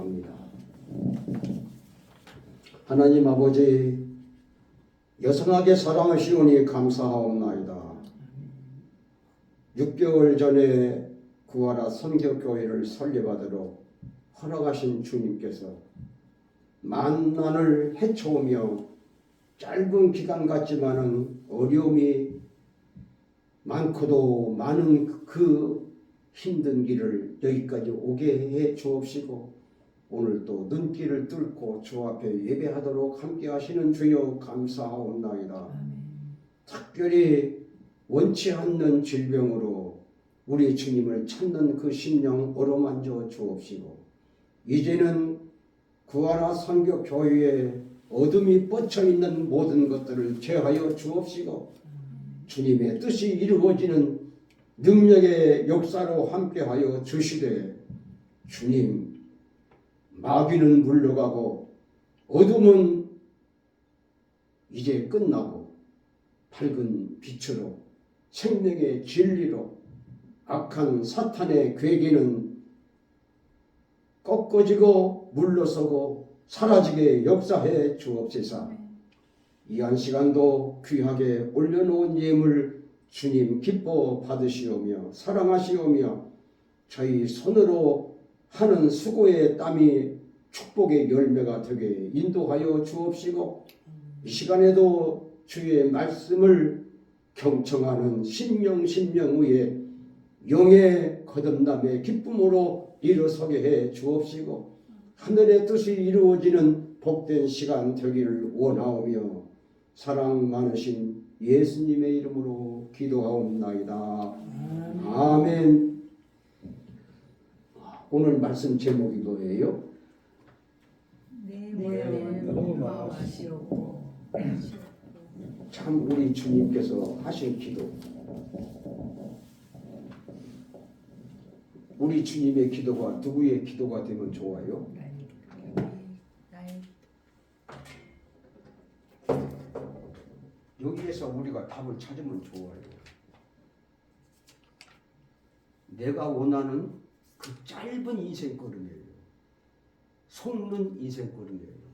기도합니다. 하나님 아버지, 여성하게 사랑하시오니 감사하옵나이다. 6개월 전에 구하라 선교교회를 설립하도록 허락하신 주님께서 만난을 헤쳐오며 짧은 기간 같지만은 어려움이 많고도 많은 그 힘든 길을 여기까지 오게 해 주옵시고, 오늘 또 눈길을 뚫고 주 앞에 예배하도록 함께 하시는 주여 감사하옵나이다. 특별히 원치 않는 질병으로 우리 주님을 찾는 그 심령 어루만져 주옵시고, 이제는 구하라 선교교회에 어둠이 뻗쳐있는 모든 것들을 제하여 주옵시고, 주님의 뜻이 이루어지는 능력의 역사로 함께하여 주시되, 주님, 마귀는 물러가고 어둠은 이제 끝나고 밝은 빛으로 생명의 진리로 악한 사탄의 괴계는 꺾어지고 물러서고 사라지게 역사해 주옵소서. 이 한 시간도 귀하게 올려놓은 예물 주님 기뻐 받으시오며 사랑하시오며, 저희 손으로 하는 수고의 땀이 축복의 열매가 되게 인도하여 주옵시고, 이 시간에도 주의 말씀을 경청하는 심령 위에 영의 거듭남의 기쁨으로 일어서게 해 주옵시고, 하늘의 뜻이 이루어지는 복된 시간 되기를 원하오며, 사랑 많으신 예수님의 이름으로 기도하옵나이다. 아멘. 오늘 말씀 제목이 뭐예요? 내 마음하시옵고. 참 우리 주님께서 하신 기도, 우리 주님의 기도가 누구의 기도가 되면 좋아요? 여기에서 우리가 답을 찾으면 좋아요. 내가 원하는 그 짧은 인생걸음이에요. 속는 인생걸음이에요.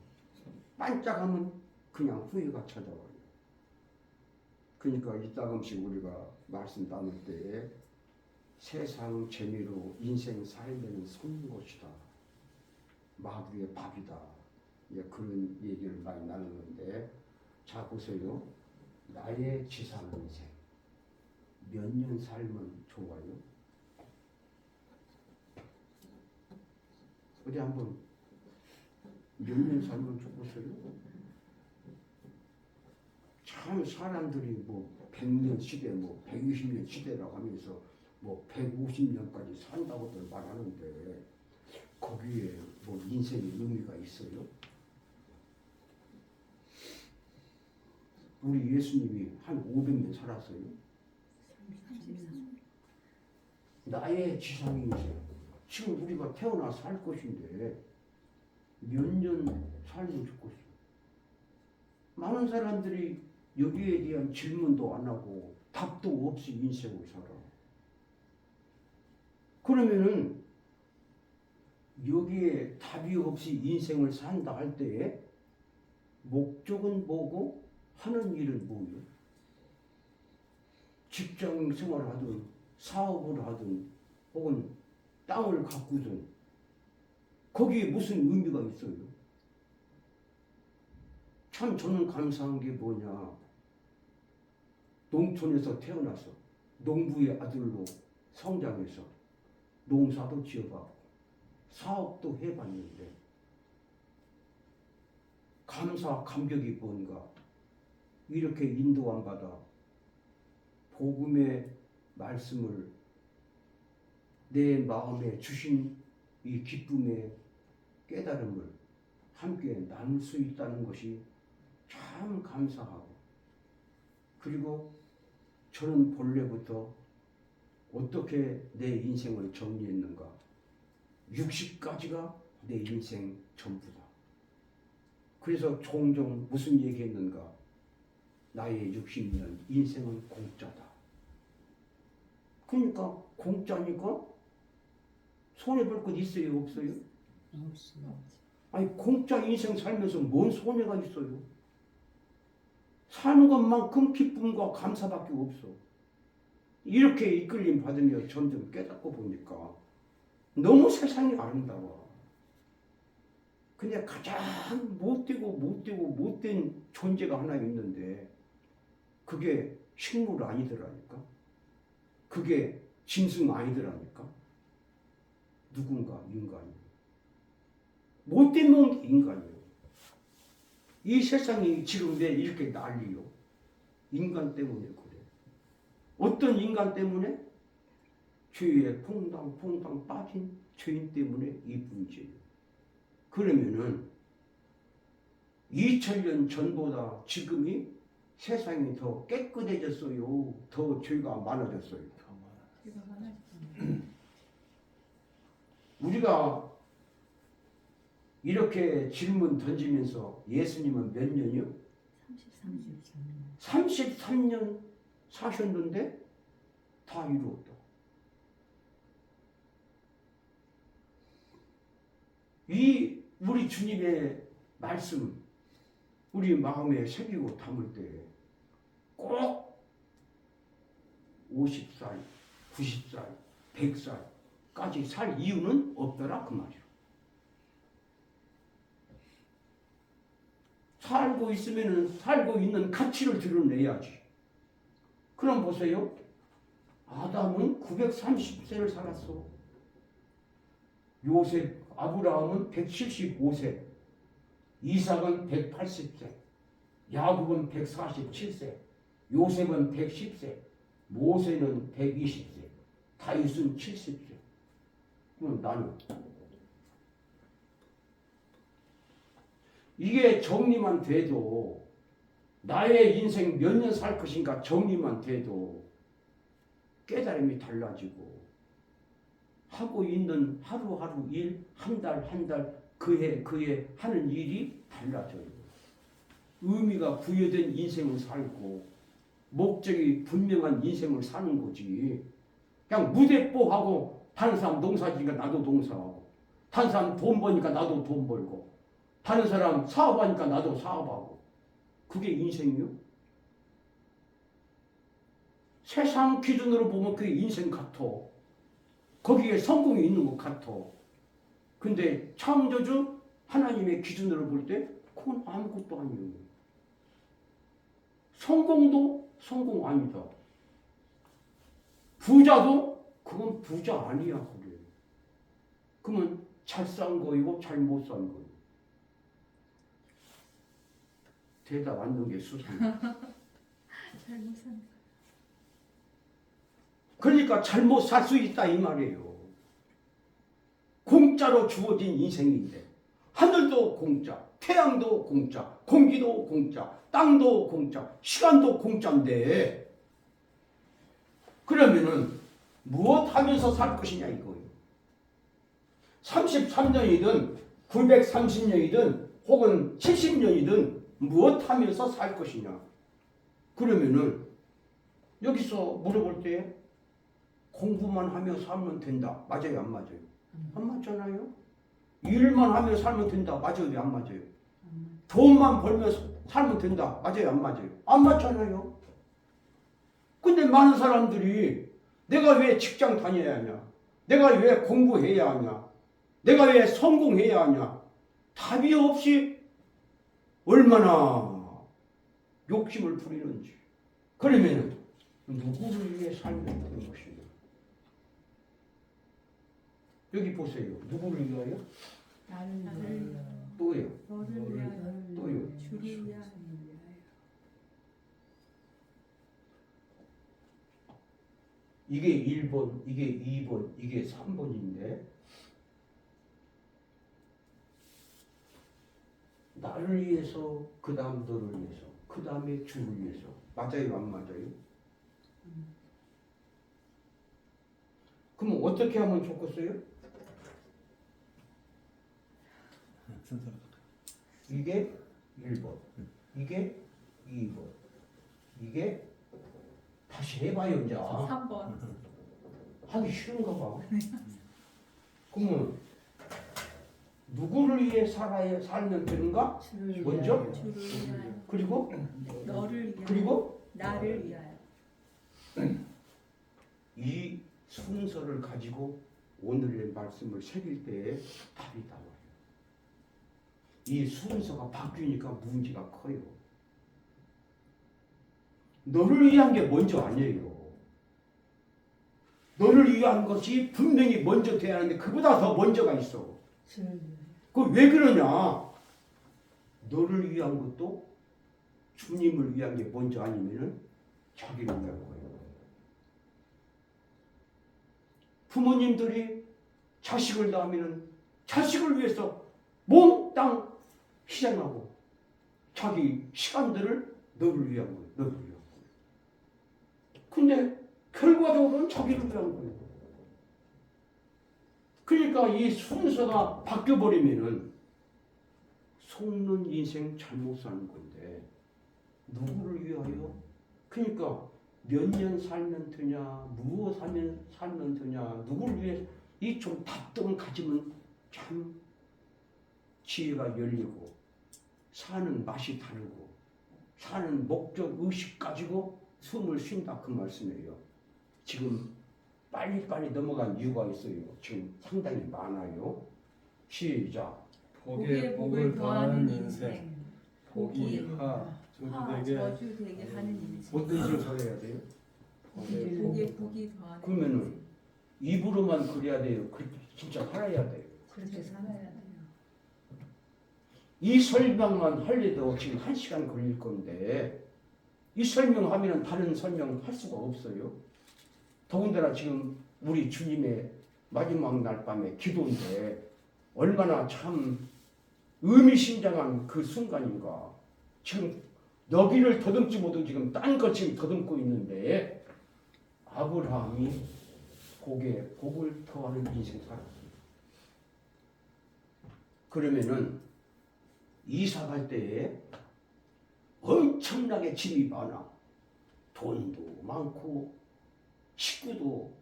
반짝하면 그냥 후회가 찾아와요. 그러니까 이따금씩 우리가 말씀 나눌 때에 세상 재미로 인생 살면은 속는 것이다, 마귀의 밥이다, 그런 얘기를 많이 나누는데, 자 보세요. 나의 지상 인생 몇 년 살면 좋아요? 어디 한번 몇 년 살면 좋겠어요? 참 사람들이 뭐 100년 시대, 뭐 120년 시대라고 하면서 뭐 150년까지 산다고들 말하는데, 거기에 뭐 인생의 의미가 있어요? 우리 예수님이 한 500년 살았어요. 나의 지상 인생, 지금 우리가 태어나서 살 것인데 몇 년 살면 좋겠어. 많은 사람들이 여기에 대한 질문도 안 하고 답도 없이 인생을 살아. 그러면은 여기에 답이 없이 인생을 산다 할 때에 목적은 뭐고 하는 일은 뭐예요? 직장 생활을 하든 사업을 하든 혹은 땅을 가꾸든 거기에 무슨 의미가 있어요? 참 저는 감사한 게 뭐냐, 농촌에서 태어나서 농부의 아들로 성장해서 농사도 지어봤고 사업도 해봤는데, 감사 감격이 뭔가, 이렇게 인도 안 받아 복음의 말씀을 내 마음에 주신 이 기쁨의 깨달음을 함께 나눌 수 있다는 것이 참 감사하고, 그리고 저는 본래부터 어떻게 내 인생을 정리했는가, 60까지가 내 인생 전부다. 그래서 종종 무슨 얘기했는가, 나의 60년 인생은 공짜다. 그러니까 공짜니까 손해볼 것 있어요, 없어요? 나올 수가 없지. 아니 공짜 인생 살면서 뭔 손해가 있어요? 사는 것만큼 기쁨과 감사밖에 없어. 이렇게 이끌림 받으며 점점 깨닫고 보니까 너무 세상이 아름다워. 근데 가장 못된 존재가 하나 있는데 그게 식물 아니더라니까. 그게 짐승 아니더라니까. 누군가 인간이. 못된 놈이 인간이에요. 이 세상이 지금 왜 이렇게 난리요? 인간 때문에 그래. 어떤 인간 때문에? 죄에 퐁당퐁당 빠진 죄인 때문에 이 문제예요. 그러면은 2000년 전보다 지금이 세상이 더 깨끗해졌어요. 더 죄가 많아졌어요. 제가 많아졌잖아요. 우리가 이렇게 질문 던지면서 예수님은 몇 년이요? 33년. 33년 사셨는데 다 이루었다. 이 우리 주님의 말씀 우리 마음에 새기고 담을 때 꼭 50살, 90살, 100살까지 살 이유는 없더라 그 말이야. 살고 있으면은 살고 있는 가치를 드러내야지. 그럼 보세요. 아담은 930세를 살았어. 요셉, 아브라함은 175세, 이삭은 180세, 야곱은 147세, 요셉은 110세, 모세는 120세, 다윗은 70세. 그럼 나는 이게 정리만 돼도 나의 인생 몇 년 살 것인가 정리만 돼도 깨달음이 달라지고 하고 있는 하루하루 일, 한 달 한 달 그해 하는 일이 달라져요. 의미가 부여된 인생을 살고 목적이 분명한 인생을 사는 거지. 그냥 무대뽀하고 다른 사람 농사지니까 나도 농사하고 다른 사람 돈 버니까 나도 돈 벌고 다른 사람 사업하니까 나도 사업하고 그게 인생이요? 세상 기준으로 보면 그게 인생 같아. 거기에 성공이 있는 것 같아. 근데 창조주 하나님의 기준으로 볼 때 그건 아무것도 아니에요. 성공도 성공 아니다. 부자도 그건 부자 아니야. 그래. 그러면 잘 산 거이고 잘 못 산 거예요. 대답 안 넣은 게 수상해. 잘못 산. 그러니까 잘못 살 수 있다 이 말이에요. 공짜로 주어진 인생인데 하늘도 공짜, 태양도 공짜, 공기도 공짜, 땅도 공짜, 시간도 공짜인데 그러면은 무엇 하면서 살 것이냐 이거예요. 33년이든 930년이든 혹은 70년이든 무엇 하면서 살 것이냐. 그러면은 여기서 물어볼 때 공부만 하며 살면 된다. 맞아요, 안 맞아요? 안 맞잖아요. 일만 하며 살면 된다. 맞아요, 왜 안 맞아요? 돈만 벌며 살면 된다. 맞아요, 안 맞아요? 안 맞잖아요. 근데 많은 사람들이 내가 왜 직장 다녀야 하냐? 내가 왜 공부해야 하냐? 내가 왜 성공해야 하냐? 답이 없이 얼마나 욕심을 부리는지. 그러면 누구를 위해 살면 되는 것이냐? 여기 보세요. 누구를 위하여? 나를 위하여. 또요. 너를 위하여. 또요. 주를 위하여. 이게 1번, 이게 2번, 이게 3번인데 나를 위해서, 그 다음 너를 위해서, 그 다음에 주를 위해서. 맞아요, 안 맞아요? 그럼 어떻게 하면 좋겠어요? 이게 1번, 이게 2번, 이게 다시 해봐요 이제. 3번. 하기 싫은가 봐. 그러면 누구를 위해 살면 되는가? 주를 먼저? 위하여, 주를 위하여, 그리고 너를 위하여, 그리고 나를 위하여. 이 순서를 가지고 오늘의 말씀을 새길 때에 답이 나와요. 이 순서가 바뀌니까 문제가 커요. 너를 위한 게 먼저 아니에요. 너를 위한 것이 분명히 먼저 돼야 하는데 그보다 더 먼저가 있어. 그 왜 그러냐? 너를 위한 것도 주님을 위한 게 먼저 아니면은 자기를 위한 거예요. 부모님들이 자식을 낳으면은 자식을 위해서 몽땅 희생하고 자기 시간들을 너를 위한 거예요. 너를 위한 거예요. 근데 결과적으로는 자기를 위한 거예요. 그러니까 이 순서가 바뀌어버리면은 속는 인생 잘못 사는 건데 누구를 위하여? 그러니까 몇 년 살면 되냐, 무엇 하면 살면 되냐, 누구를 위해 이 좀 답답을 가지면 참 지혜가 열리고 사는 맛이 다르고 사는 목적 의식 가지고 숨을 쉰다 그 말씀이에요. 지금 빨리빨리 넘어간 이유가 있어요. 지금 상당히 많아요. 시작. 복에 복을 더하는 인생. 복이 화 화 저주되게 저주 되게 하는 인생. 어떤 식으로 살아야 돼요? 복에 복이 더하는 그러면은 인생. 입으로만 그래야 돼요. 그렇게 진짜 살아야 돼요. 그렇게 살아야 돼요. 이 설명만 하려도 지금 1시간 걸릴 건데 이 설명하면 다른 설명할 수가 없어요. 더군다나 지금 우리 주님의 마지막 날 밤에 기도인데 얼마나 참 의미심장한 그 순간인가. 지금 여기를 더듬지 못하고 지금 딴 거 지금 더듬고 있는데 아브라함이 복에 복을 더하는 인생 살았습니다. 그러면은 이사 갈 때에 엄청나게 짐이 많아. 돈도 많고 식구도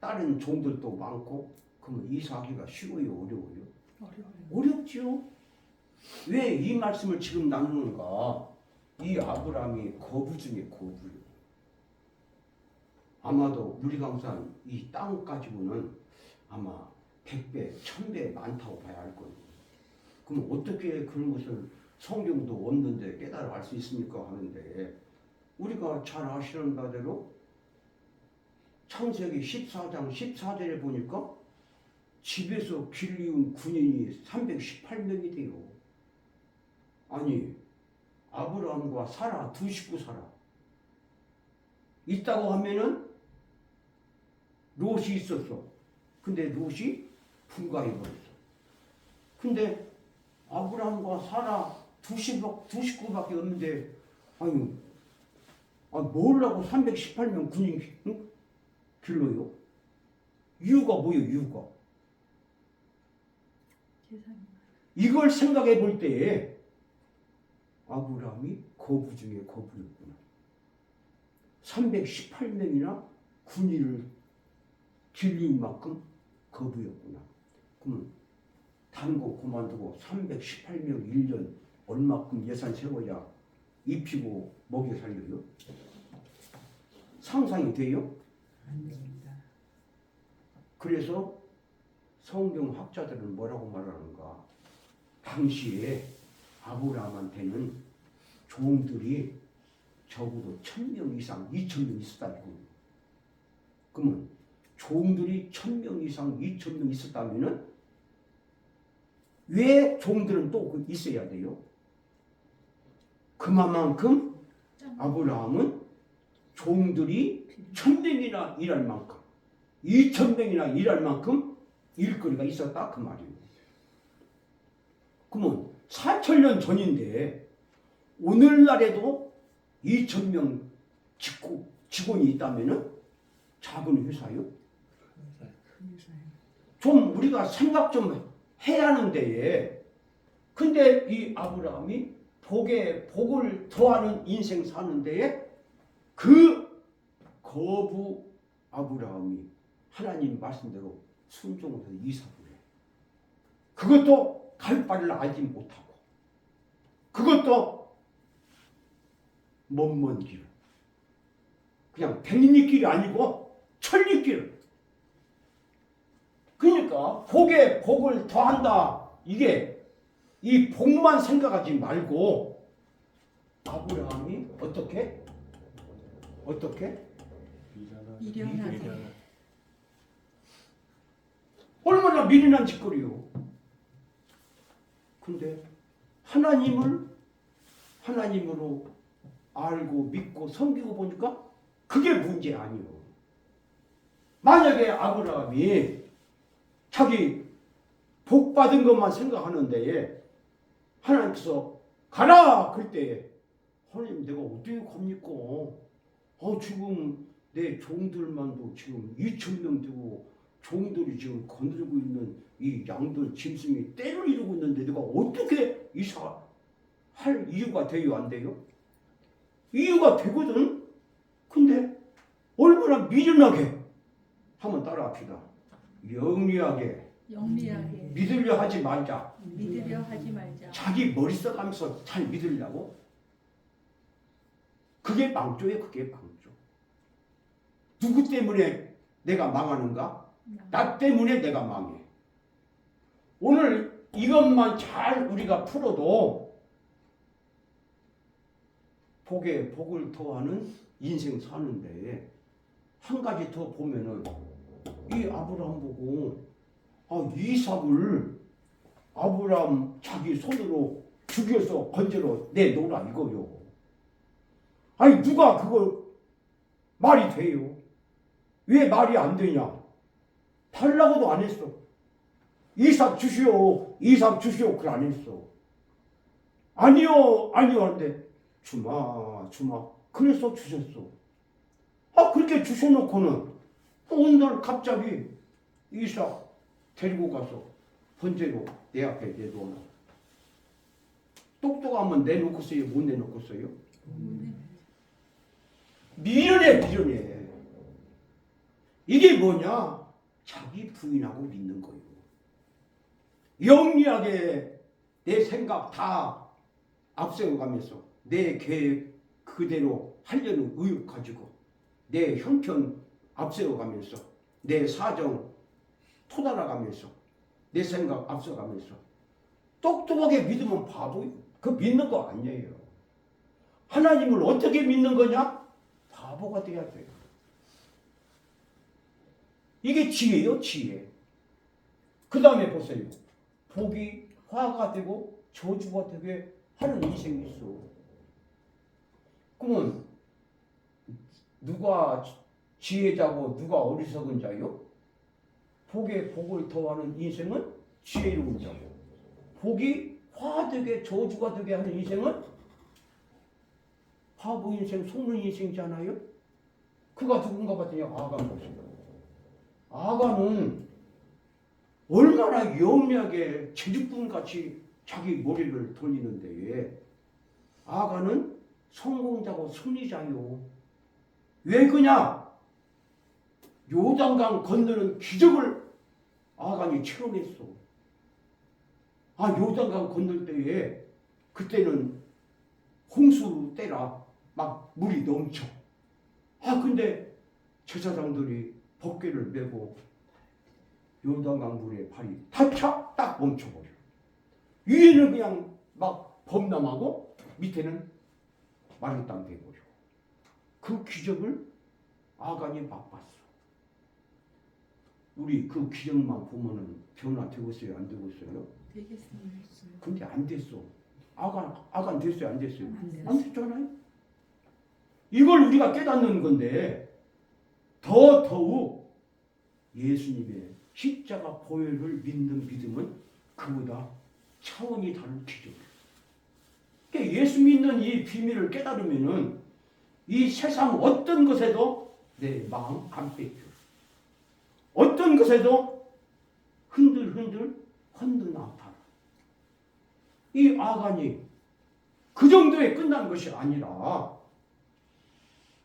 다른 종들도 많고 그러면 이사하기가 쉬워요, 어려워요? 어렵죠. 왜 이 말씀을 지금 나누는가? 이 아브라함이 거부 중에 거부요. 아마도 누리강산 이 땅 가지고는 아마 100배, 1000배 많다고 봐야 할 거예요. 그럼 어떻게 그런 것을 성경도 없는데 깨달아 알 수 있습니까? 하는데 우리가 잘 아시는 바대로 창세기 14장 14절에 보니까 집에서 길리운 군인이 318명이 돼요. 아니 아브라함과 사라 두 식구 살아. 있다고 하면은 롯이 있었어. 근데 롯이 분가해버렸어. 근데 아브라함과 사라 두 식구밖에 없는데 아니 뭐라고 318명 군인 길러요? 이유가 뭐예요? 이유가 이걸 생각해 볼 때에 아브라함이 거부 중에 거부였구나. 318명이나 군인을 길리운 만큼 거부였구나. 그러면 다른 거 그만두고 318명 1년 얼마큼 예산 세워야 입히고 먹여 살려요? 상상이 돼요? 안 됩니다. 그래서 성경 학자들은 뭐라고 말하는가? 당시에 아브라함한테는 종들이 적어도 1000명 이상, 2000명 있었다고. 그러면 종들이 1000명 이상, 2000명 있었다면은 왜 종들은 또 있어야 돼요? 그만큼 아브라함은 종들이 1000명이나 일할 만큼 2000명이나 일할 만큼 일거리가 있었다 그 말이에요. 그러면 4000년 전인데 오늘날에도 2000명 직원이 있다면은 작은 회사요? 좀 우리가 생각 좀 해야 하는데 근데 이 아브라함이 복에 복을 더하는 인생 사는 데에 그 거부 아브라함이 하나님 말씀대로 순종해서 이삭을 해. 그것도 갈 바를 알지 못하고, 그것도 먼 길, 그냥 백리길이 아니고 천리길. 그러니까 복에 복을 더한다. 이게 이 복만 생각하지 말고 아브라함이 어떻게 미련하게. 얼마나 미련한 짓거리요. 근데 하나님으로 알고 믿고 섬기고 보니까 그게 문제 아니요. 만약에 아브라함이 자기 복 받은 것만 생각하는데 하나님께서 가라 그럴 때 하나님 내가 어떻게 갑니까? 지금 내 종들만도 지금 2,000명 되고 종들이 지금 거느리고 있는 이 양들 짐승이 때를 이루고 있는데 내가 어떻게 이사할 이유가 돼요? 안 돼요? 이유가 되거든. 근데 얼마나 미련하게 한번 따라합시다. 영리하게 믿으려 하지 말자. 믿으려 하지 말자. 자기 머리 써가면서 잘 믿으려고? 그게 망조예요. 그게 망조. 누구 때문에 내가 망하는가? 나 때문에 내가 망해. 오늘 이것만 잘 우리가 풀어도 복에 복을 더하는 인생 사는데, 한 가지 더 보면은 이 아브라함 보고 이삭을 아브라함 자기 손으로 죽여서 건져로 내놓으라 이거요. 아니 누가 그걸 말이 돼요? 왜 말이 안 되냐? 달라고도 안 했어. 이삭 주시오 그걸 안 했어. 아니요 하는데 주마 그래서 주셨어. 그렇게 주셔놓고는 어느 날 갑자기 이삭 데리고 가서 번제로 내 앞에 내놓아. 똑똑하면 내놓겠어요? 못 내놓겠어요? 미련해. 이게 뭐냐? 자기 부인하고 믿는 거예요. 영리하게 내 생각 다 앞세워가면서 내 계획 그대로 하려는 의욕 가지고 내 형편 앞세워가면서 내 사정 토달아가면서 내 생각 앞서가면서 똑똑하게 믿으면 바보예요. 그 믿는 거 아니에요. 하나님을 어떻게 믿는 거냐? 바보가 돼야 돼요. 이게 지혜요, 지혜. 그 다음에 보세요. 복이 화가 되고 저주가 되게 하는 인생이 있어. 그러면 누가 지혜자고 누가 어리석은 자요? 복에 복을 더하는 인생은 지혜로운 자고, 복이 화되게 저주가 되게 하는 인생은 바보 인생, 속는 인생이잖아요. 그가 누군가 봤더니 아간 것입니다. 아간은 얼마나 영리하게 제주꾼같이 자기 머리를 돌리는데, 아간은 성공자고 승리자요. 왜 그냐? 요단강 건너는 기적을 아간이 체험했어. 요단강 건널 때에 그때는 홍수 때라 막 물이 넘쳐. 근데 제사장들이 법궤를 메고 요단강 물에 발이 타차 딱 멈춰버려. 위에는 그냥 막 범람하고 밑에는 마른 땅 돼버려. 그 기적을 아간이 맛봤어. 우리 그 기적만 보면은 변화되고 있어요? 안 되고 있어요? 되겠습니다. 근데 안 됐어. 아간 됐어요? 안 됐어요? 안 됐잖아요. 이걸 우리가 깨닫는 건데, 더욱 예수님의 십자가 보혈을 믿는 믿음은 그보다 차원이 다른 기적이에요. 그러니까 예수 믿는 이 비밀을 깨달으면은 이 세상 어떤 것에도 내 마음 안 뺏겨. 어떤 것에도 흔들흔들 안 팔아. 이 아간이 그 정도에 끝난 것이 아니라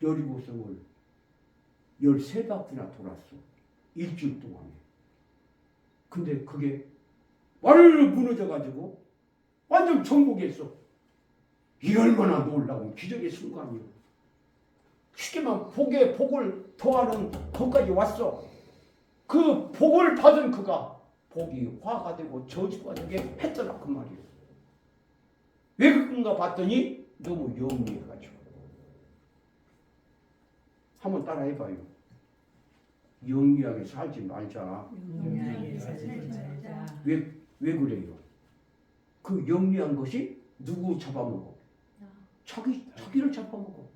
여리고성을 13바퀴나 돌았어. 일주일 동안에. 근데 그게 와르르 무너져가지고 완전 정복했어. 이 얼마나 놀라운 기적의 순간이요. 쉽게만 복에 복을 더하는 것까지 왔어. 그 복을 받은 그가 복이 화가 되고 저주가 되게 했더라 그 말이에요. 왜 그런가 봤더니 너무 영리해가지고. 한번 따라해봐요. 영리하게 살지 말자. 영리하게 살지 말자. 왜 그래요? 그 영리한 것이 누구 잡아먹어? 자기를 잡아먹어.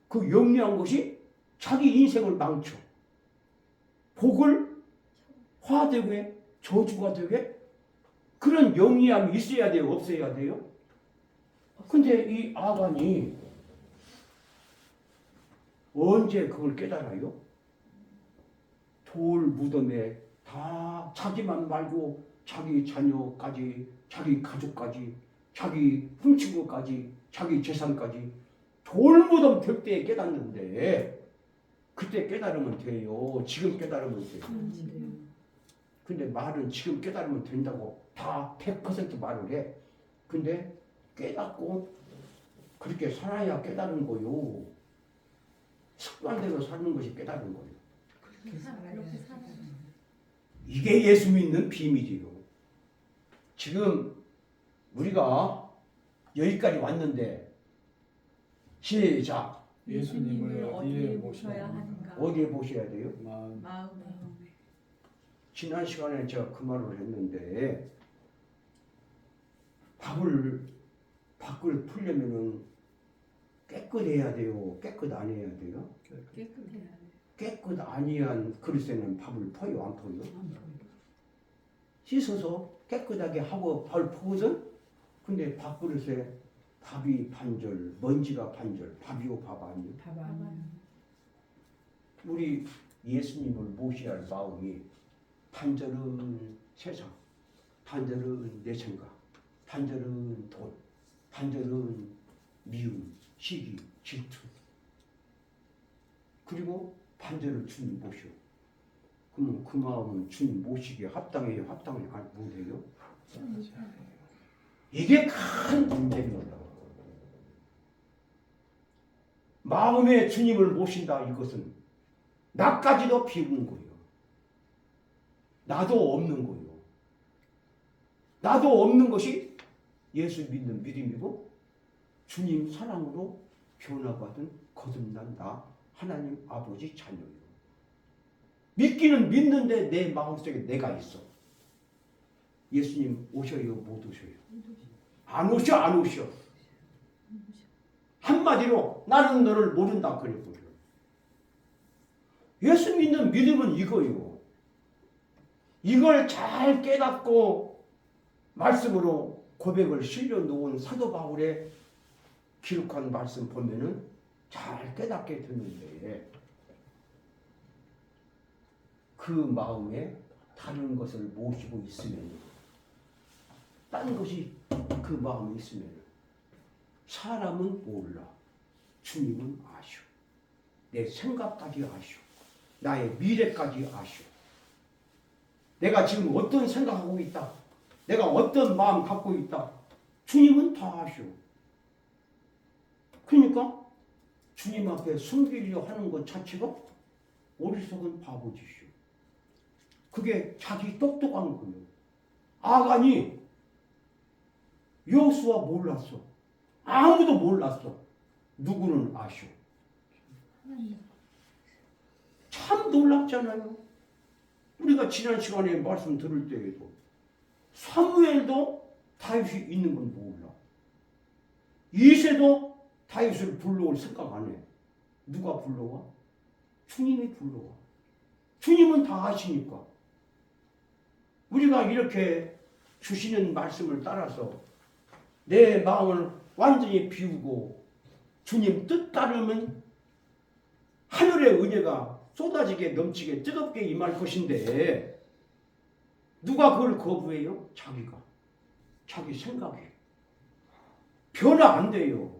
그 영리한 것이 자기 인생을 망쳐. 복을 화되게 저주가 되게 그런 영리함이 있어야 돼요? 없어야 돼요? 근데 이 아간이 언제 그걸 깨달아요? 돌 무덤에 다 자기만 말고 자기 자녀까지, 자기 가족까지, 자기 훔친 것까지, 자기 재산까지 돌 무덤 될 때 깨닫는데 그때 깨달으면 돼요. 지금 깨달으면 돼요. 근데 말은 지금 깨달으면 된다고 다 100% 말을 해. 근데 깨닫고 그렇게 살아야 깨달은 거요. 습관대로 사는 것이 깨달은 거예요. 그렇게 살아요. 이게 예수 믿는 비밀이에요. 지금 우리가 여기까지 왔는데 시작. 예수님을 어디에 모셔야 하는가? 어디에 보셔야 돼요? 마음에. 지난 시간에 제가 그 말을 했는데 밥을 풀려면은 깨끗해야 돼요? 깨끗 안 해야 돼요? 깨끗해야 돼. 깨끗 아니한 그릇에는 밥을 퍼요? 안 퍼요? 씻어서 깨끗하게 하고 밥을 퍼거든? 근데 밥그릇에 밥이 반절, 먼지가 반절, 밥이요 밥 아니요? 우리 예수님을 모셔야 할 마음이 반절은 세상, 반절은 내 생각, 반절은 돈, 반절은 미움, 시기, 질투. 그리고 반절을 주님 모셔. 그러면 그 마음은 주님 모시기에 합당해요? 합당이 못해요? 이게 큰 문제입니다. 마음에 주님을 모신다 이것은 나까지도 비우는 거예요. 나도 없는 거예요. 나도 없는 것이 예수 믿는 믿음이고 주님 사랑으로 변화받은 거듭난 나 하나님 아버지 자녀예요. 믿기는 믿는데 내 마음속에 내가 있어. 예수님 오셔요? 못 오셔요? 안 오셔? 안 오셔? 한마디로 나는 너를 모른다 그래버려. 예수 믿는 믿음은 이거예요. 이걸 잘 깨닫고 말씀으로 고백을 실려 놓은 사도 바울의 기록한 말씀 보면은 잘 깨닫게 되는데 그 마음에 다른 것을 모시고 있으면 다른 것이 그 마음에 있으면 사람은 몰라. 주님은 아셔. 내 생각까지 아셔. 나의 미래까지 아셔. 내가 지금 어떤 생각하고 있다. 내가 어떤 마음 갖고 있다. 주님은 다 아셔. 그러니까 주님 앞에 숨기려 하는 것 자체가 어리석은 바보짓이요. 그게 자기 똑똑한 거예요. 아간이 여호수아 몰랐어. 아무도 몰랐어. 누구는 아셔. 참 놀랍잖아요. 우리가 지난 시간에 말씀 들을 때에도 사무엘도 다윗이 있는 건 몰라. 이새도 다윗을 불러올 생각 안 해. 누가 불러와? 주님이 불러와. 주님은 다 아시니까. 우리가 이렇게 주시는 말씀을 따라서 내 마음을 완전히 비우고 주님 뜻 따르면 하늘의 은혜가 쏟아지게 넘치게 뜨겁게 임할 것인데 누가 그걸 거부해요? 자기가. 자기 생각이. 변화 안 돼요.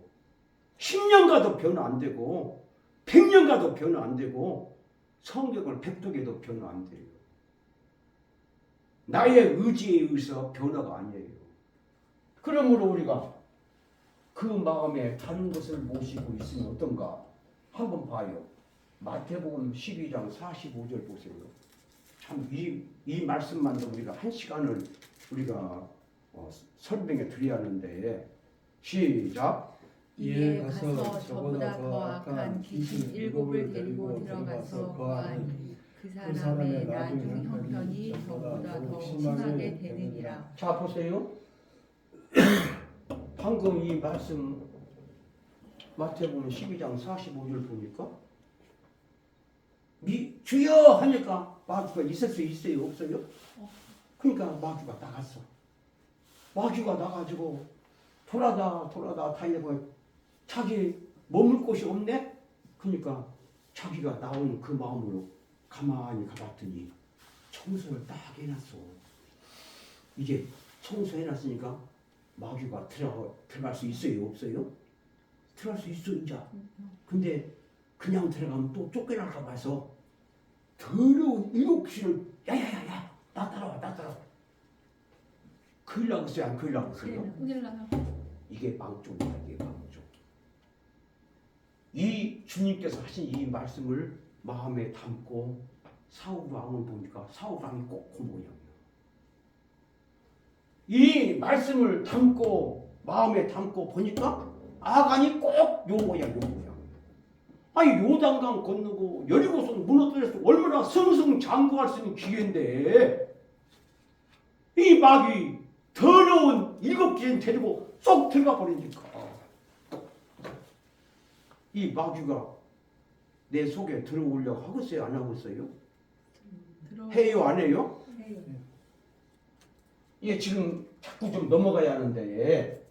10년 가도 변화 안 되고 100년 가도 변화 안 되고 성경을 100독에도 변화 안 돼요. 나의 의지에 의해서 변화가 아니에요. 그러므로 우리가 그 마음에 다른 것을 모시고 있으면 어떤가? 한번 봐요. 마태복음 12장 45절 보세요. 참 이 말씀만도 우리가 한 시간을 우리가 설명해 드려야 하는데 시작. 이에 가서 저보다 더 악한 귀신 7을 데리고 들어가서 거하니 그 사람의 나중 형편이 저보다 더 심하게 되느니라. 자 보세요. 방금 이 말씀 마태복음 12장 45절 보니까 주여 하니까 마귀가 있을 수 있어요 없어요? 그러니까 마귀가 나갔어. 마귀가 나가지고 돌아다 다니고 자기 머물 곳이 없네? 그러니까 자기가 나온 그 마음으로 가만히 가봤더니 청소를 딱 해놨어. 이제 청소해놨으니까 마귀가 들어갈 수 있어요 없어요? 들어갈 수 있어 이제. 근데 그냥 들어가면 또 쫓겨날까 봐서 더러운 7귀신을 야야야야 나 따라와 큰일 나겠어요 안 큰일 나겠어요? 큰일 나요. 이게 망종이다. 이게 망종. 이 주님께서 하신 이 말씀을 마음에 담고 사울왕을 보니까 사울왕이 꼭 그 모양이에요. 이 말씀을 담고 마음에 담고 보니까 아간이 꼭 요 모양. 아니 요단강 건너고 여리고성 무너뜨려서 얼마나 승승장구할 수 있는 기회인데 이 마귀 더러운 7귀신 데리고 쏙 들어가 버리니까 이 마귀가 내 속에 들어오려고 하고 있어요 안 하고 있어요? 해요 안 해요? 해요. 이게 지금 자꾸 좀 넘어가야 하는데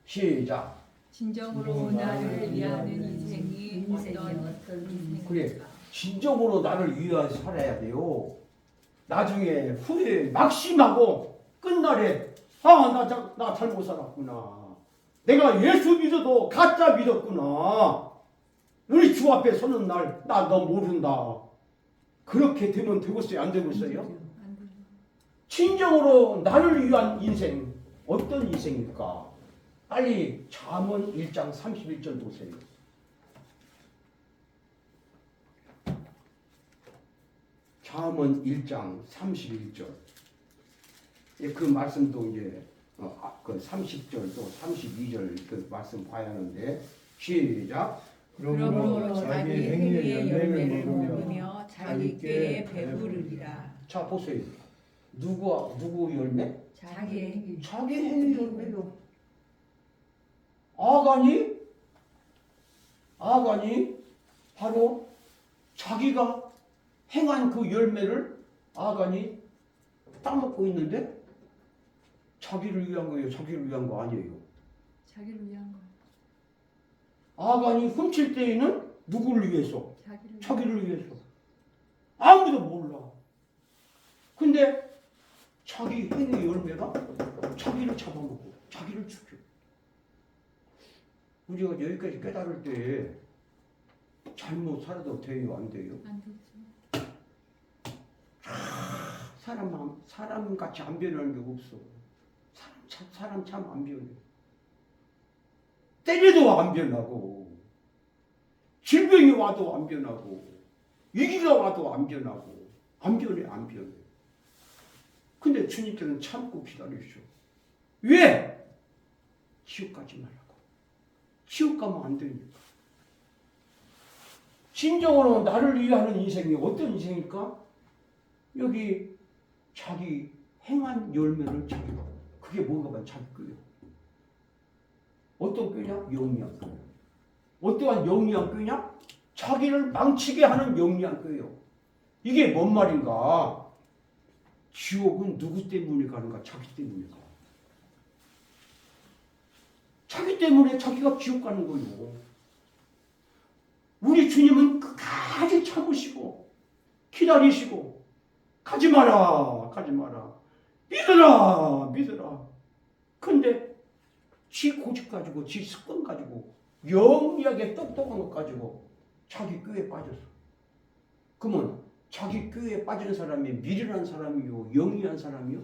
시작. 진정으로 나를 위하는 인생이 어떤 인생일까? 그래. 진정으로 나를 위하여 살아야 돼요. 나중에 후에 막심하고 끝날에 나 잘못 살았구나. 내가 예수 믿어도 가짜 믿었구나. 우리 주 앞에 서는 날 나 너 모른다. 그렇게 되면 되겠어요? 안 되겠어요? 안 돼요. 진정으로 나를 위한 인생 어떤 인생일까? 빨리 잠언 1장 31절 보세요. 잠언 1장 31절. 그 말씀도 이제 그 30절 또 32절 그 말씀 봐야 하는데 시작. 그러므로 자기 행위의 열매를 먹으며 자기 꾀에 배부르리라. 자 보세요. 누구 열매? 자기 행위. 자기 행위 열매요. 아간이 바로 자기가 행한 그 열매를 아간이 따먹고 있는데 자기를 위한 거예요. 자기를 위한 거 아니에요. 자기를 위한 거. 아간이 훔칠 때에는 누구를 위해서? 자기를 자기를 위해서. 아무도 몰라. 근데 자기 행위 열매가 자기를 잡아먹고 자기를 죽여. 우리가 여기까지 깨달을 때 잘못 살아도 돼요, 안 돼요? 안 되죠. 사람같이 안 변하는 게 없어. 사람 참 안 변해. 때려도 안 변하고, 질병이 와도 안 변하고, 위기가 와도 안 변하고, 안 변해. 근데 주님께서는 참고 기다리셔. 왜? 지옥 가지 말라고. 지옥 가면 안 되니까. 진정으로 나를 위하는 인생이 어떤 인생일까? 여기 자기 행한 열매를 자기가. 그게 뭔가 봐, 자기 꾀요. 어떤 꾀냐? 영리한 꾀요. 어떠한 영리한 꾀냐? 자기를 망치게 하는 영리한 꾀요. 이게 뭔 말인가? 지옥은 누구 때문에 가는가? 자기 때문에 가. 자기 때문에 자기가 지옥 가는 거예요. 우리 주님은 끝까지 참으시고 기다리시고 가지 마라. 믿으라. 근데 지 고집 가지고 지 습관 가지고 영리하게 똑똑한 것 가지고 자기 꾀에 빠졌어. 그러면 자기 교회에 빠진 사람이 미련한 사람이요, 영리한 사람이요?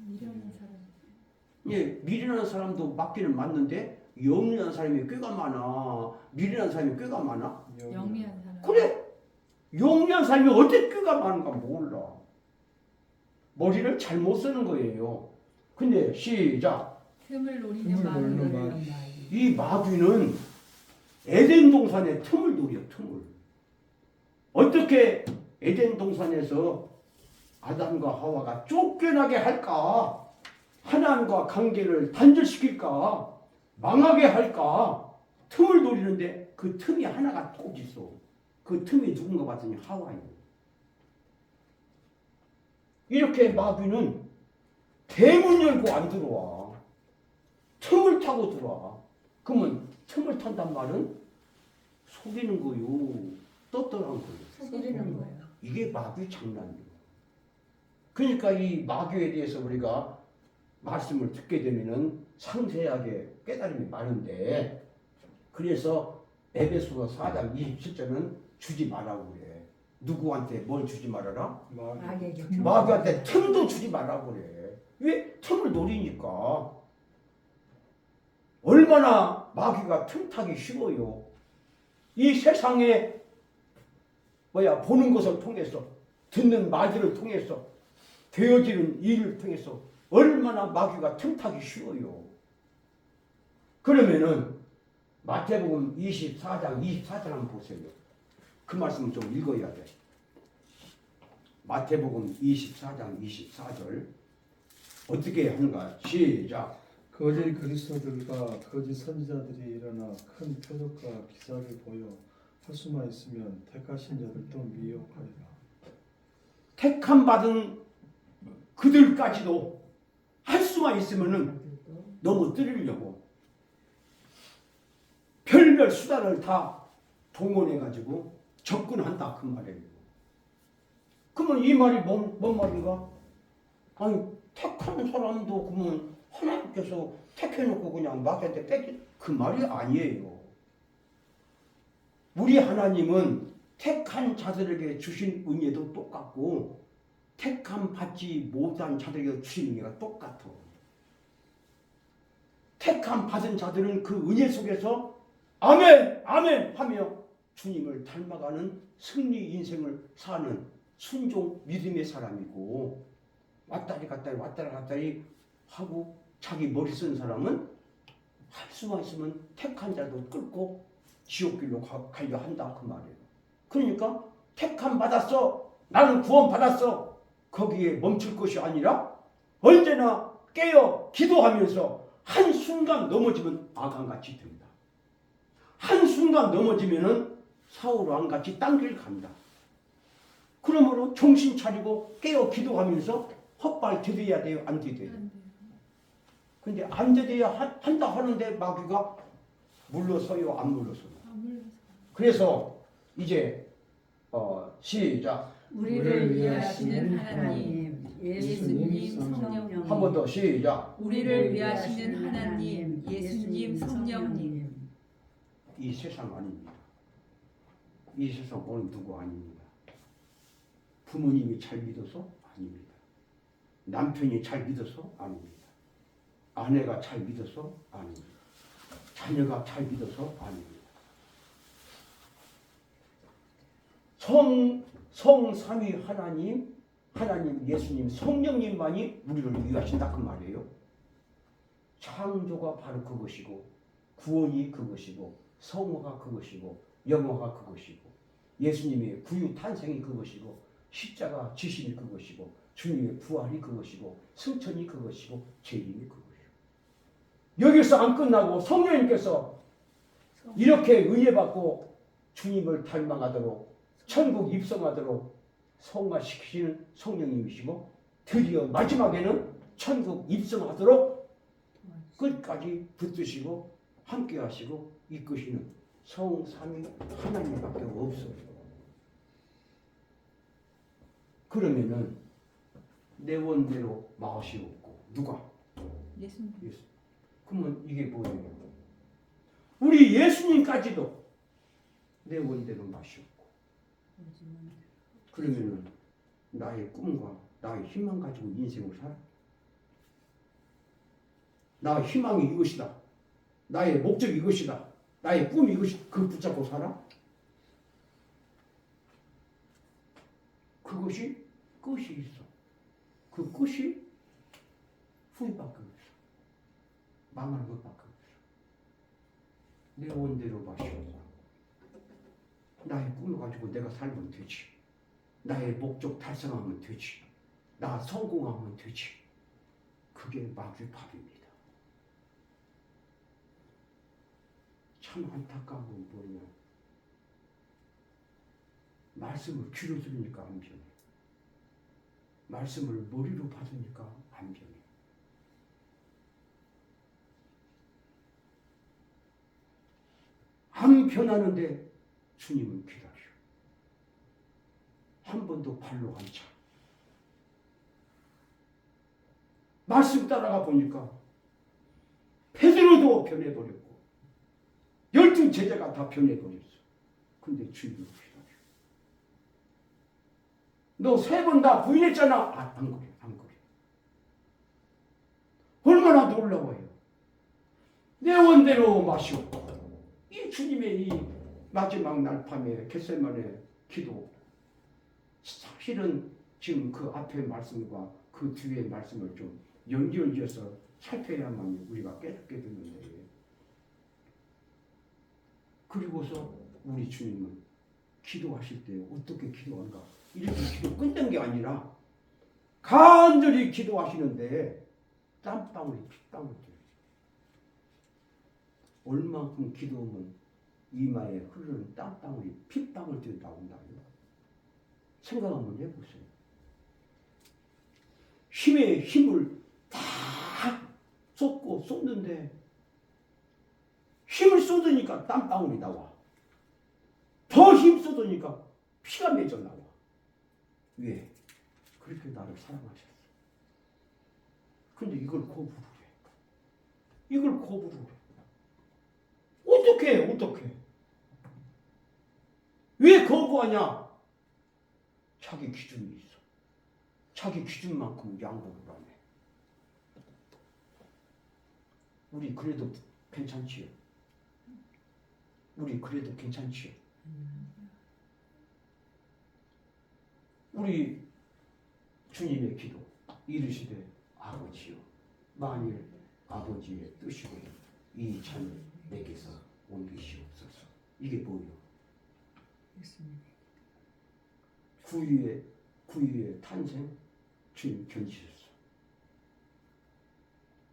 미련한 사람. 예, 미련한 사람도 맞기는 맞는데 영리한 사람이 꽤가 많아. 미련한 사람이 꽤가 많아. 영리한 사람. 그래, 영리한 사람이 어떻게 꽤가 많은가 몰라. 머리를 잘못 쓰는 거예요. 근데 시작. 틈을 노리는 틈을 노리는 마귀. 이 마귀는 에덴 동산의 틈을 노려, 틈을. 어떻게 에덴 동산에서 아담과 하와가 쫓겨나게 할까? 하나님과 관계를 단절시킬까? 망하게 할까? 틈을 노리는데 그 틈이 하나가 꼭 있어. 그 틈이 누군가 봤더니 하와예요. 이렇게 마귀는 대문 열고 안 들어와. 틈을 타고 들어와. 그러면 틈을 탄단 말은 속이는 거요. 떳떳한 거예요. 속이는 거예요. 이게 마귀 장난이에요. 그러니까 이 마귀에 대해서 우리가 말씀을 듣게 되면은 상세하게 깨달음이 많은데, 그래서 에베소서 4장 27절은 주지 말라고 그래. 누구한테 뭘 주지 말아라? 마귀한테 틈도 주지 말라고 그래. 왜? 틈을 노리니까. 얼마나 마귀가 틈타기 쉬워요. 이 세상에 보는 것을 통해서, 듣는 말들을 통해서, 되어지는 일을 통해서 얼마나 마귀가 틈타기 쉬워요. 그러면은 마태복음 24장 24절 한번 보세요. 그 말씀을 좀 읽어야 돼. 마태복음 24장 24절 어떻게 하는가? 시작. 거짓 그리스도들과 거짓 선지자들이 일어나 큰 표적과 기사를 보여 할 수만 있으면 택하신 자들도 미혹하리라. 택함 받은 그들까지도 할 수만 있으면은 넘어뜨리려고 별별 수단을 다 동원해 가지고 접근한다 그 말이에요. 그러면 이 말이 뭔 말인가? 아니 택한 사람도 그러면 하나님께서 택해놓고 그냥 마귀한테 뺏기 그 말이 아니에요. 우리 하나님은 택한 자들에게 주신 은혜도 똑같고 택함 받지 못한 자들에게 주신 은혜가 똑같아. 택함 받은 자들은 그 은혜 속에서 아멘 아멘 하며 주님을 닮아가는 승리 인생을 사는 순종 믿음의 사람이고, 왔다리 갔다리 왔다리 갔다리 하고 자기 머리 쓴 사람은 할 수만 있으면 택한 자도 끌고 지옥길로 가려 한다 그 말이에요. 그러니까 택함 받았어, 나는 구원 받았어, 거기에 멈출 것이 아니라 언제나 깨어 기도하면서 한순간 넘어지면 아간같이 됩니다. 한순간 넘어지면은 사울왕같이 딴 길 갑니다. 그러므로 정신 차리고 깨어 기도하면서 헛발 디뎌야 돼요? 안 디뎌야 돼요? 근데 안 디뎌야 한다 하는데 마귀가 물러서요? 안 물러서요? 그래서 이제 시작. 우리를 위하시는 하나님, 예수님, 성령님. 한 번 더 시작. 우리를 위하시는 하나님, 예수님, 성령님. 이 세상 아닙니다. 이 세상 어느 누구 아닙니다. 부모님이 잘 믿어서 아닙니다. 남편이 잘 믿어서 아닙니다. 아내가 잘 믿어서 아닙니다. 자녀가 잘 믿어서 아닙니다. 성삼위 하나님 예수님, 성령님만이 우리를 위하신다 그 말이에요. 창조가 바로 그것이고, 구원이 그것이고, 성화가 그것이고, 영화가 그것이고, 예수님의 구유 탄생이 그것이고, 십자가 지심이 그것이고, 주님의 부활이 그것이고, 승천이 그것이고, 재림이 그것이고. 여기서 안 끝나고 성령님께서 이렇게 은혜 받고 주님을 닮아가도록 천국 입성하도록 성화시키시는 성령님이시고, 드디어 마지막에는 천국 입성하도록 끝까지 붙드시고 함께 하시고 이끄시는 성삼위 하나님밖에 없어요. 그러면은 내 원대로 마음이 없고 누가? 예수님. 예수. 그러면 이게 뭐예요? 우리 예수님까지도 내 원대로 맛이 없고, 그러면은 나의 꿈과 나의 희망 가지고 인생을 살아. 나의 희망이 이것이다. 나의 목적이 이것이다. 나의 꿈이 이것이다. 그걸 붙잡고 살아? 그것이 끝이 있어. 그 끝이 후회밖에 없어. 망하는 것밖에 없어. 내 원대로 마시오. 나의 꿈을 가지고 내가 살면 되지. 나의 목적 달성하면 되지. 나 성공하면 되지. 그게 마귀밥입니다. 참 안타까운 건 뭐냐. 말씀을 귀로 들으니까 안 변해. 말씀을 머리로 받으니까 안 변해. 안 변하는데 주님은 기다려. 한 번도 발로 안 차. 말씀 따라가 보니까 베드로도 변해버렸고 12 제자가 다 변해버렸어. 근데 주님은 기다려. 너 3번 다 부인했잖아. 안 그래, 안 그래. 얼마나 놀라워요. 내 원대로 마시옵고. 이 주님의 이 마지막 날 밤에 겟세마네 기도, 사실은 지금 그 앞의 말씀과 그 뒤의 말씀을 좀 연결지어서 살펴야만 우리가 깨닫게 되는데, 그리고서 우리 주님은 기도하실 때 어떻게 기도한가? 이렇게 기도 끝낸 게 아니라 간절히 기도하시는데 땀방울이 핏방울 돼요. 얼만큼 기도하면 이마에 흐르는 땀방울이 핏방울 때 나온다고요? 생각 한번 해보세요. 힘에 힘을 다 쏟는데 힘을 쏟으니까 땀방울이 나와. 더 힘 쏟으니까 피가 맺어 나와. 왜? 그렇게 나를 사랑하셨어. 근데 이걸 거부를 해. 이걸 거부를 해. 어떻게? 왜 거부하냐? 자기 기준이 있어. 자기 기준만큼 양보를 안 해. 우리 그래도 괜찮지요? 우리 그래도 괜찮지요? 우리 주님의 기도 이르시되 아버지요, 만일 아버지의 뜻이고 이 잔을 내게서 옮기시옵소서. 이게 뭐예요? 구유의 탄생, 주님 견지셨어.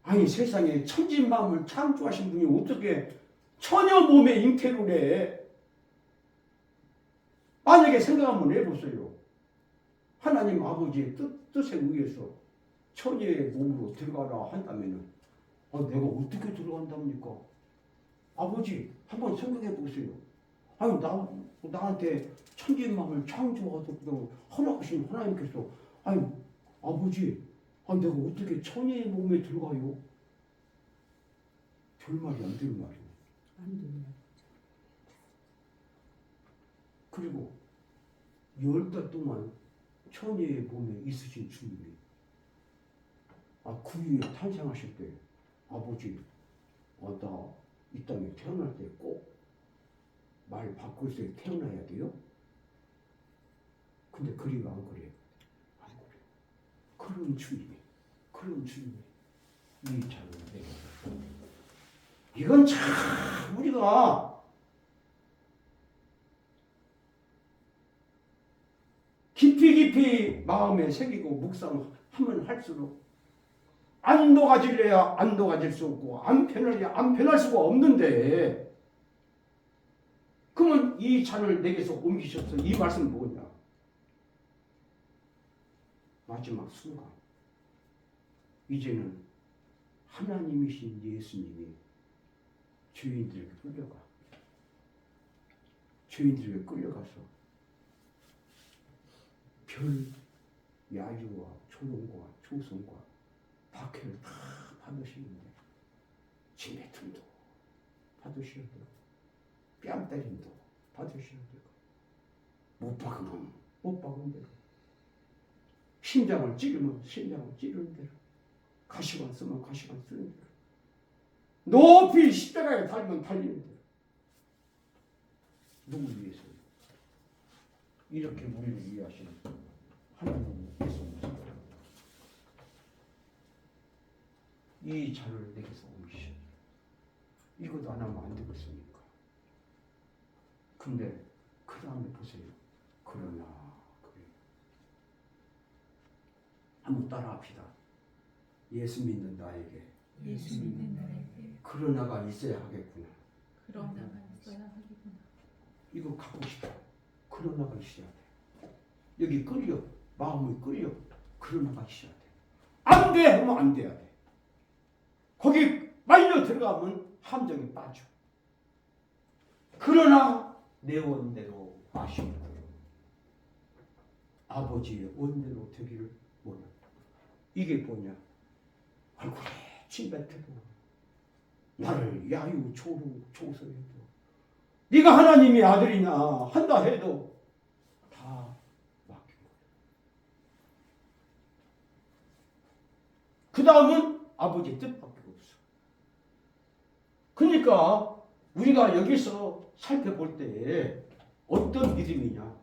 아니 세상에 천진만물 창조하신 분이 어떻게 처녀 몸에 잉태를 해? 만약에 생각 한번 해보세요. 하나님 아버지의 뜻에 의해서 처녀의 몸으로 들어가라 한다면은 내가 어떻게 들어간답니까? 아버지 한번 생각해 보세요. 아니 나한테 천지만물 창조하도록 허락하신 하나님께서 아니 아버지 내가 어떻게 처녀의 몸에 들어가요? 별 말이 안 되는 말이에요. 안 돼요. 그리고 10달 동안 처녀의 몸에 있으신 주님이 구유에 탄생하실 때 아버지 나 이 땅에 태어날 때 꼭 말 바꿔서 태어나야 돼요? 근데 그리가 안 그래. 안 그래. 그런 주님이 이 자를 내게 이건 참 우리가 깊이 마음에 새기고 묵상하면 할수록 안 녹아질래야 안 녹아질 수 없고 안 편할래야 안 편할 수가 없는데, 그러면 이 잔을 내게서 옮기셨어. 이 말씀은 뭐냐? 마지막 순간 이제는 하나님이신 예수님이 죄인들에게 끌려가서 별 야유와 조롱과 조성과 박해를 다 받으시는데 진해tum도 받으셔야 되고 뺨 때림도 받으셔야 되고 못 박으면 못 박은 대로. 심장을 찌르면 심장을 찌르는 대로. 가시관 쓰면 가시관 쓰는 대로. 높이 십자가에 달면 달리는 대로. 누구를 위해서요? 이렇게 우리를 이해하시는 하나님 예수님. 이 자를 내게서 옮기셔. 이것도 안 하면 안 되겠습니까? 근데 그 다음에 보세요. 그러나 그래. 한번 따라합시다. 예수 믿는 나에게 예수 믿는 나에게 그러나가 있어야 하겠구나. 그러나가 있어야 하겠구나. 이거 갖고 싶어. 그러나가 있어야 돼. 여기 끌려. 마음이 끌려. 그러나가 있어야 돼. 안 돼! 하면 안 돼야 돼. 거기 말려 들어가면 함정이 빠져. 그러나 내 원대로 마시고 아버지의 원대로 되기를 원한다. 이게 뭐냐? 얼굴에 침뱉어도 나를 야유 조소해도 네가 하나님의 아들이냐 한다 해도 다 맡긴 거야. 그 다음은 아버지의 뜻밖에 없어. 그러니까 우리가 여기서 살펴볼 때 어떤 믿음이냐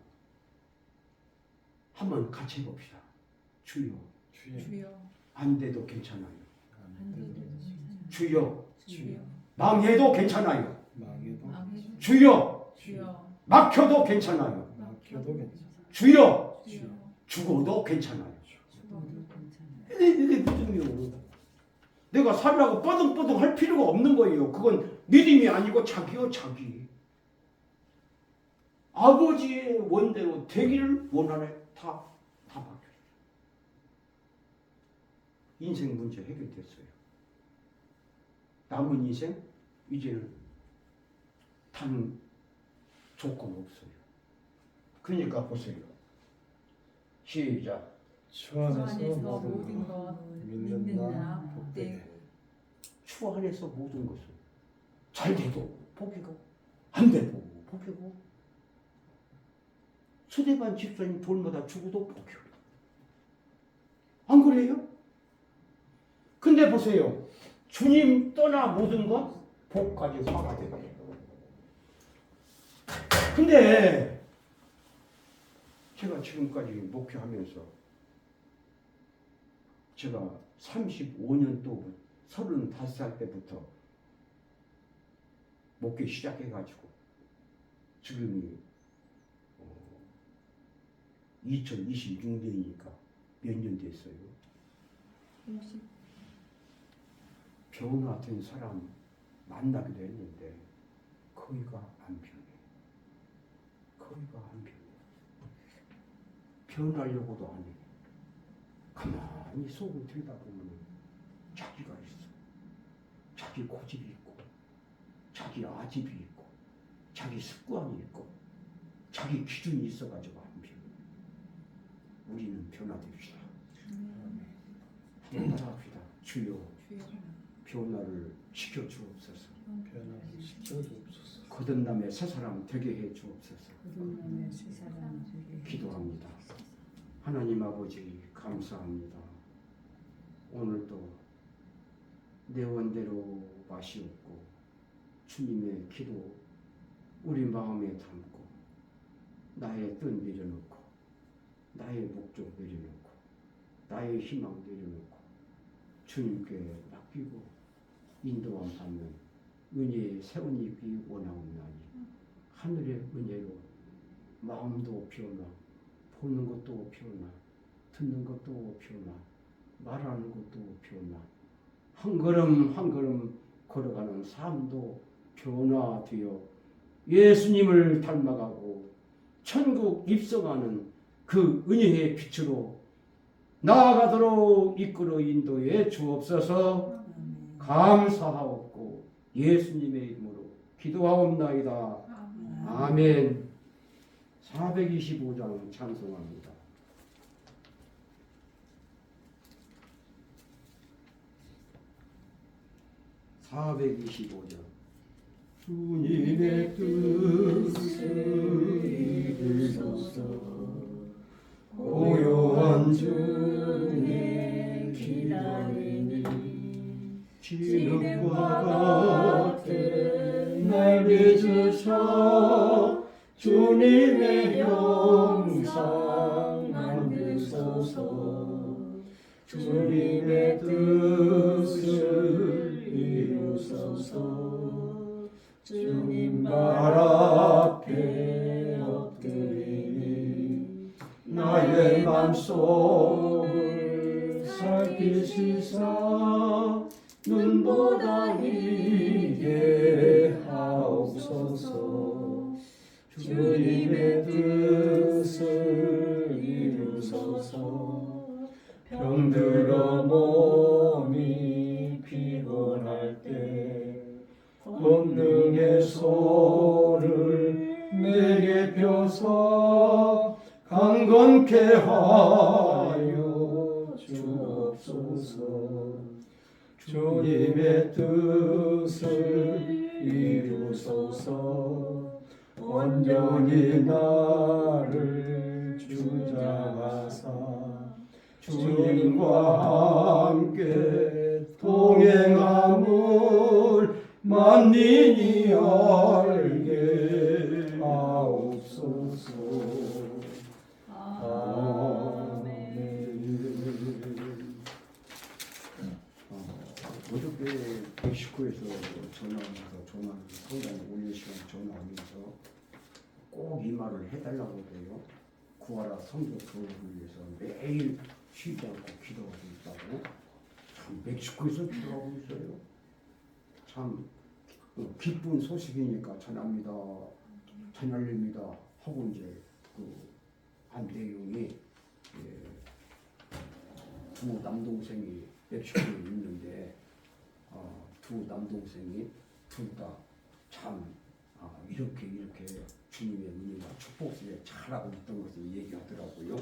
한번 같이 해봅시다. 주여 주여 안 돼도 괜찮아요. 안 돼도 괜찮아요. 주여 주여 망해도 괜찮아요. 망해도 주여 주여 막혀도 괜찮아요. 막혀도 괜찮아요. 주여 주여 죽어도 괜찮아요. 죽어도 괜찮아요. 이게 믿음이요. 내가 살라고 뻐둥뻐둥 할 필요가 없는 거예요. 그건 믿음이 아니고 자기요 자기. 아버지의 원대로 되기를 원하네. 다 바뀌었어요. 인생 문제 해결됐어요. 남은 인생 이제는 단 조건 없어요. 그러니까 보세요. 시작. 주 안에서 모든 것 믿는 나 복되고 주 안에서 모든 것을 잘 돼도 복이고 안 돼도 복이고 수대반 집사님 돌마다 죽어도 복이고 안 그래요? 근데 보세요. 주님 떠나 모든 것 복까지 화가 돼요. 근데 제가 지금까지 목회하면서 제가 35년 동안 35살 때부터 목회 시작해가지고 지금이 2026년이니까 몇 년 됐어요? 변화된 사람 만나기도 했는데 거기가 안 변해. 거기가 안 변해. 변하려고도 안 해. 가만히 속을 들여다보면 자기가 있어. 자기 고집이 있고 자기 아집이 있고 자기 습관이 있고 자기 기준이 있어가지고 안 변해. 우리는 변화됩시다. 한번 따라합시다. 주여 변화를 시켜주옵소서. 변화를 시켜주옵소서. 거듭남의 새 사람 되게 해 주옵소서. 거듭남의 새 사람 되게 기도합니다. 하나님 아버지 감사합니다. 오늘도 내 원대로 마시옵고 주님의 기도 우리 마음에 담고 나의 뜻 내려놓고 나의 목적 내려놓고 나의 희망 내려놓고 주님께 맡기고 인도함 받는 은혜의 새운 입이 원하옵나니 하늘의 은혜로 마음도 변화 보는 것도 변화 듣는 것도 변화 말하는 것도 변화 한 걸음 한 걸음 걸어가는 삶도 변화되어 예수님을 닮아가고 천국 입성하는 그 은혜의 빛으로 나아가도록 이끌어 인도해 주옵소서. 감사하옵고 예수님의 이름으로 기도하옵나이다. 아멘. 425장 찬송합니다. (425장) 주님의 뜻을 이루소서 고요한 주님 기다리니 지륵과 같은 날 믿으셔 주님의 영상 만드소서 주님의 뜻을 이루소서 주님 발 앞에 엎드리니 나의 맘속을 살피시사 눈보다 이게 하옵소서 주님의 뜻을 이루소서 병들어 몸이 피곤할 때 권능의 손을 내게 펴서 강건케 하여 주옵소서 주님의 뜻을 이루소서 온전히 나를 주장하사 주님과 함께 동행함을 만민이 알게 하옵소서. 어저께 멕시코에서 성당에 오는 시간 전화하면서 꼭 이 말을 해달라고 그래요. 구하라 성도 교육을 위해서 매일 쉬지 않고 기도하고 있다고. 참 멕시코에서 기도하고 있어요. 참 기쁜 소식이니까 전합니다, 전할립니다 하고 이제 한 내용이 두 남동생이 멕시코에 있는데 두 남동생이 둘 다 참 이렇게 주님의 은혜와 축복 속에 잘하고 있던 것을 얘기하더라고요.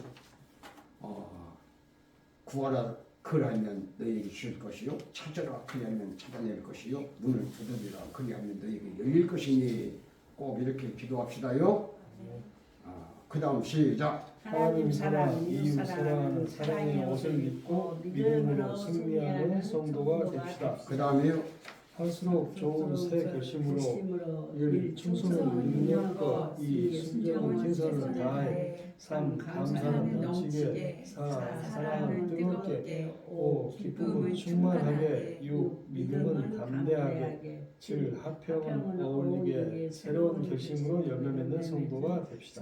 구하라 그리하면 너에게 주실 것이요 찾아라 그리하면 찾아낼 것이요 문을 두드리라 그리하면 너에게 열릴 것이니 꼭 이렇게 기도합시다요. 그 다음 시작. 하나님 사랑, 이웃 사랑하는 사랑의 옷을 입고 믿음으로 승리하는 성도가 됩시다. 그 다음에요. 할수록 좋은 새 결심으로 일 충성을 능력 것, 이 순종을 진사를 다해, 삼 감사는 넘치게, 사 사랑은 뜨겁게, 오 기쁨은 충만하게, 육 믿음은 담대하게, 칠 화평은 어울리게 새로운 결심으로 열매 맺는 성도가 됩시다.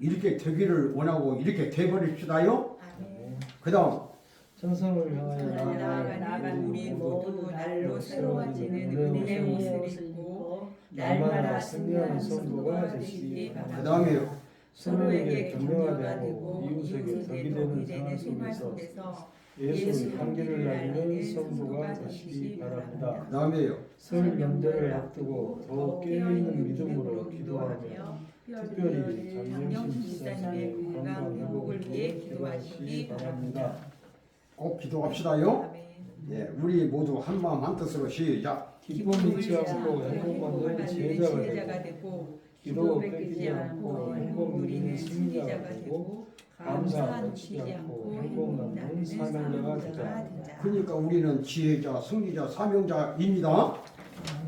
이렇게 되기를 원하고 이렇게 돼버립시다요. 그 다음 천성을 향하여 나아가는 우리 모두 날로 새로워지는 은혜의 옷을 입고 날마다 승리하는 성도가 되시기 그 바랍니다. 다음에요. 서로에게 격려가 되고 이웃에게 덕이 되는 생활 속에서 예수의 향기를 날리는 성도가 되시기 바랍니다. 그 다음에요. 설 명절을 앞두고 더욱 깨어있는 믿음으로 기도하며 특별히 장영신 집사님의 건강 회복을 위해 기도하시기 바랍니다. 꼭 기도합시다요. 예, 우리 모두 한 마음 한 뜻으로 시작. 기쁨 잊지 않고 행복만든 지혜자가 되고 기도 뺏기지 않고 행복 누리는 승리자가 되고 감사 놓치지 않고 행복 남는 사명자가 되자. 그러니까 우리는 지혜자, 승리자, 사명자입니다.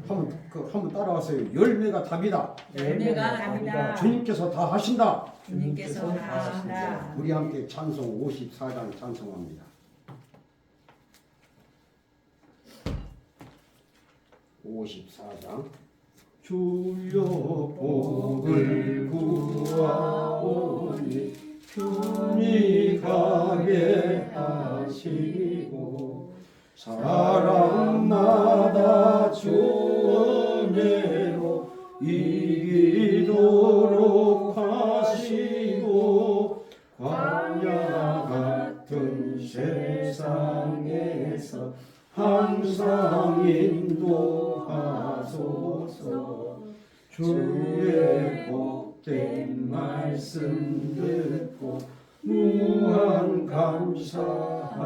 한번 따라하세요. 열매가 답이다. 열매가 답이다. 주님께서 다 하신다. 주님께서 다 하신다. 우리 함께 찬송 54장 찬송합니다. 54장. 주여 복을 구하오니 편히 가게 하시고 사람마다 주 은혜로 이기도록 하시고 광야 같은 세상에서 항상 인도하소서. 주의 복된 말씀 듣고 무한 감사합니다.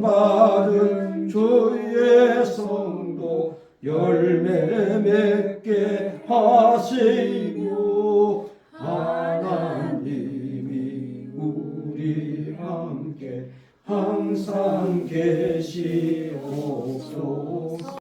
구원받은 주의 성도 열매 맺게 하시고 항상 계시옵소서.